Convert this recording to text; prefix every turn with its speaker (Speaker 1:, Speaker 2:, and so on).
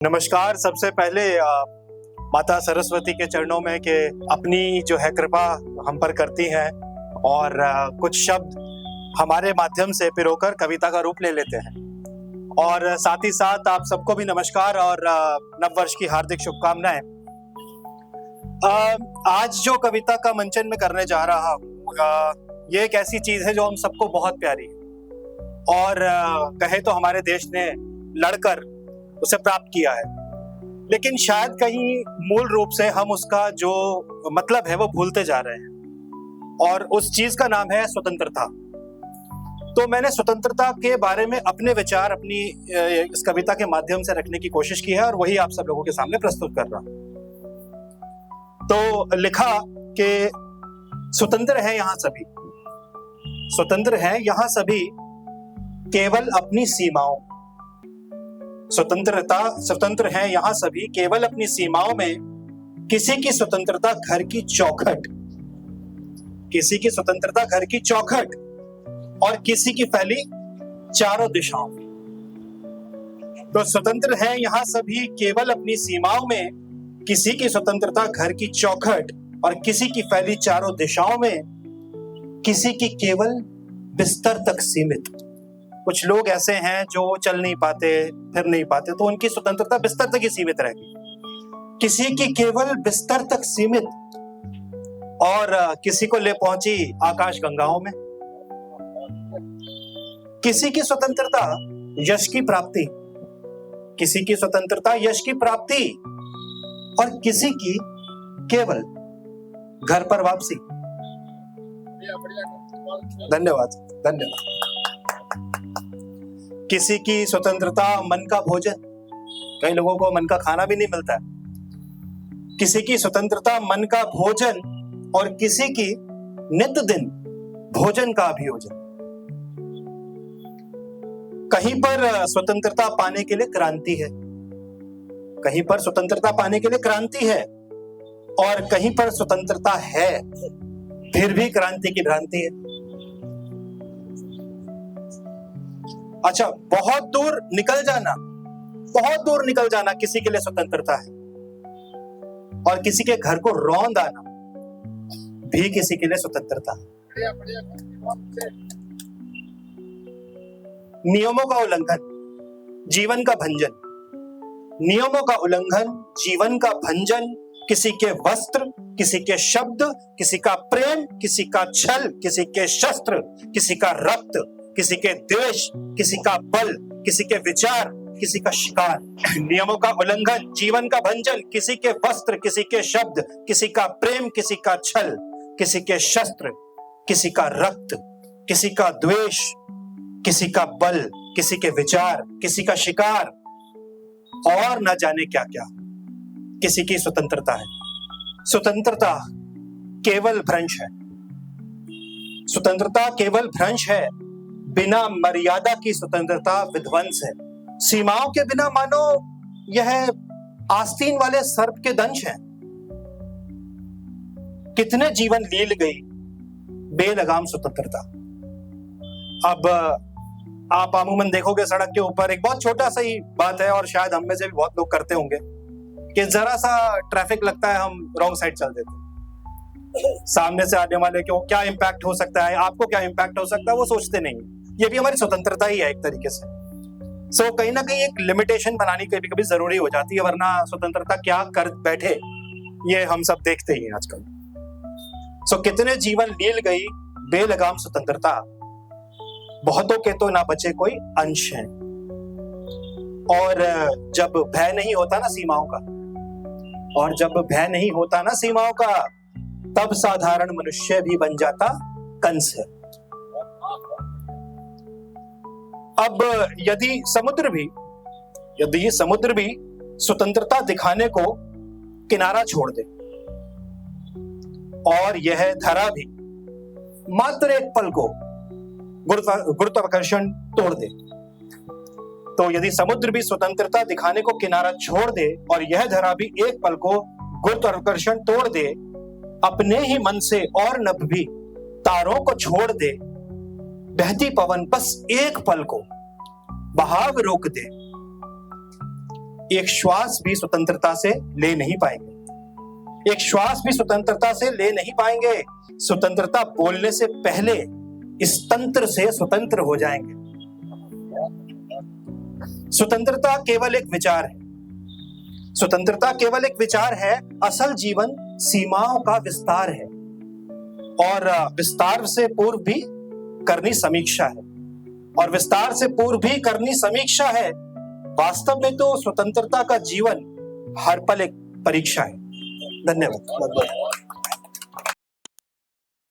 Speaker 1: नमस्कार। सबसे पहले माता सरस्वती के चरणों में कि अपनी जो है कृपा हम पर करती हैं और कुछ शब्द हमारे माध्यम से पिरोकर कविता का रूप ले लेते हैं। और साथ ही साथ आप सबको भी नमस्कार और नववर्ष की हार्दिक शुभकामनाएं। आज जो कविता का मंचन में करने जा रहा हूँ, ये एक ऐसी चीज है जो हम सबको बहुत प्यारी है और कहे तो हमारे देश ने लड़कर उसे प्राप्त किया है, लेकिन शायद कहीं मूल रूप से हम उसका जो मतलब है वो भूलते जा रहे हैं और उस चीज का नाम है स्वतंत्रता। तो मैंने स्वतंत्रता के बारे में अपने विचार अपनी इस कविता के माध्यम से रखने की कोशिश की है और वही आप सब लोगों के सामने प्रस्तुत कर रहा हूं। तो लिखा कि स्वतंत्र है यहाँ सभी, स्वतंत्र है यहाँ सभी केवल अपनी सीमाओं। स्वतंत्र है यहाँ सभी केवल अपनी सीमाओं में। किसी की स्वतंत्रता घर की चौखट, किसी की स्वतंत्रता घर की चौखट और किसी की फैली चारों दिशाओं में। तो स्वतंत्र है यहाँ सभी केवल अपनी सीमाओं में। किसी की स्वतंत्रता घर की चौखट और किसी की फैली चारों दिशाओं में। किसी की केवल बिस्तर तक सीमित। कुछ लोग ऐसे हैं जो चल नहीं पाते, फिर नहीं पाते, तो उनकी स्वतंत्रता बिस्तर तक ही सीमित रहेगी। किसी की केवल बिस्तर तक सीमित और किसी को ले पहुंची आकाश गंगाओं में। किसी की स्वतंत्रता यश की प्राप्ति, किसी की स्वतंत्रता यश की प्राप्ति और किसी की केवल घर पर वापसी। धन्यवाद, धन्यवाद। किसी की स्वतंत्रता मन का भोजन, कई लोगों को मन का खाना भी नहीं मिलता है। किसी की स्वतंत्रता मन का भोजन और किसी की नित दिन भोजन का अभियोजन। कहीं पर स्वतंत्रता पाने के लिए क्रांति है, कहीं पर स्वतंत्रता पाने के लिए क्रांति है और कहीं पर स्वतंत्रता है फिर भी क्रांति की भ्रांति है। अच्छा, बहुत दूर निकल जाना, बहुत दूर निकल जाना किसी के लिए स्वतंत्रता है और किसी के घर को रौंद आना भी किसी के लिए स्वतंत्रता है। नियमों का उल्लंघन जीवन का भंजन, नियमों का उल्लंघन जीवन का भंजन। किसी के वस्त्र, किसी के शब्द, किसी का प्रेम, किसी का छल, किसी के शस्त्र, किसी का रक्त, किसी के द्वेष, किसी का बल, किसी के विचार, किसी का शिकार। नियमों का उल्लंघन जीवन का भंजन। किसी के वस्त्र, किसी के शब्द, किसी का प्रेम, किसी का छल, किसी के शस्त्र, किसी का रक्त, किसी का द्वेष, किसी का बल, किसी के विचार, किसी का शिकार और न जाने क्या क्या। किसी की स्वतंत्रता है। स्वतंत्रता केवल भ्रंश है, स्वतंत्रता केवल भ्रंश है। बिना मर्यादा की स्वतंत्रता विध्वंस है। सीमाओं के बिना मानो यह आस्तीन वाले सर्प के दंश है। कितने जीवन लील गई बेलगाम स्वतंत्रता। अब आप अमूमन देखोगे सड़क के ऊपर एक बहुत छोटा सा ही बात है और शायद हम में से भी बहुत लोग करते होंगे कि जरा सा ट्रैफिक लगता है हम रॉन्ग साइड चल देते हैं। सामने से आने वाले को क्या इंपैक्ट हो सकता है, आपको क्या इंपैक्ट हो सकता है, वो सोचते नहीं। ये भी हमारी स्वतंत्रता ही है एक तरीके से। सो कहीं ना कहीं एक लिमिटेशन बनानी कभी कभी जरूरी हो जाती है, वरना स्वतंत्रता क्या कर बैठे ये हम सब देखते ही हैं आजकल। सो कितने जीवन लील गई बेलगाम स्वतंत्रता। बहुतों के तो ना बचे कोई अंश हैं। और जब भय नहीं होता ना सीमाओं का, और जब भय नहीं होता ना सीमाओं का, तब साधारण मनुष्य भी बन जाता कंस है। अब यदि समुद्र भी स्वतंत्रता दिखाने को किनारा छोड़ दे और यह धरा भी मात्र एक पल को गुरुत्वाकर्षण तोड़ दे, तो यदि समुद्र भी स्वतंत्रता दिखाने को किनारा छोड़ दे और यह धरा भी एक पल को गुरुत्वाकर्षण तोड़ दे, अपने ही मन से और नभ भी तारों को छोड़ दे, बहती पवन बस एक पल को बहाव रोक दे, एक श्वास भी स्वतंत्रता से ले नहीं पाएंगे। एक श्वास भी स्वतंत्रता से ले नहीं पाएंगे। स्वतंत्रता बोलने से पहले इस तंत्र से स्वतंत्र हो जाएंगे। स्वतंत्रता केवल एक विचार है। स्वतंत्रता केवल एक विचार है। असल जीवन सीमाओं का विस्तार है और विस्तार से पूर्व भी करनी समीक्षा है। और विस्तार से पूर्व भी करनी समीक्षा है। वास्तव में तो स्वतंत्रता का जीवन हर पल एक परीक्षा है। धन्यवाद।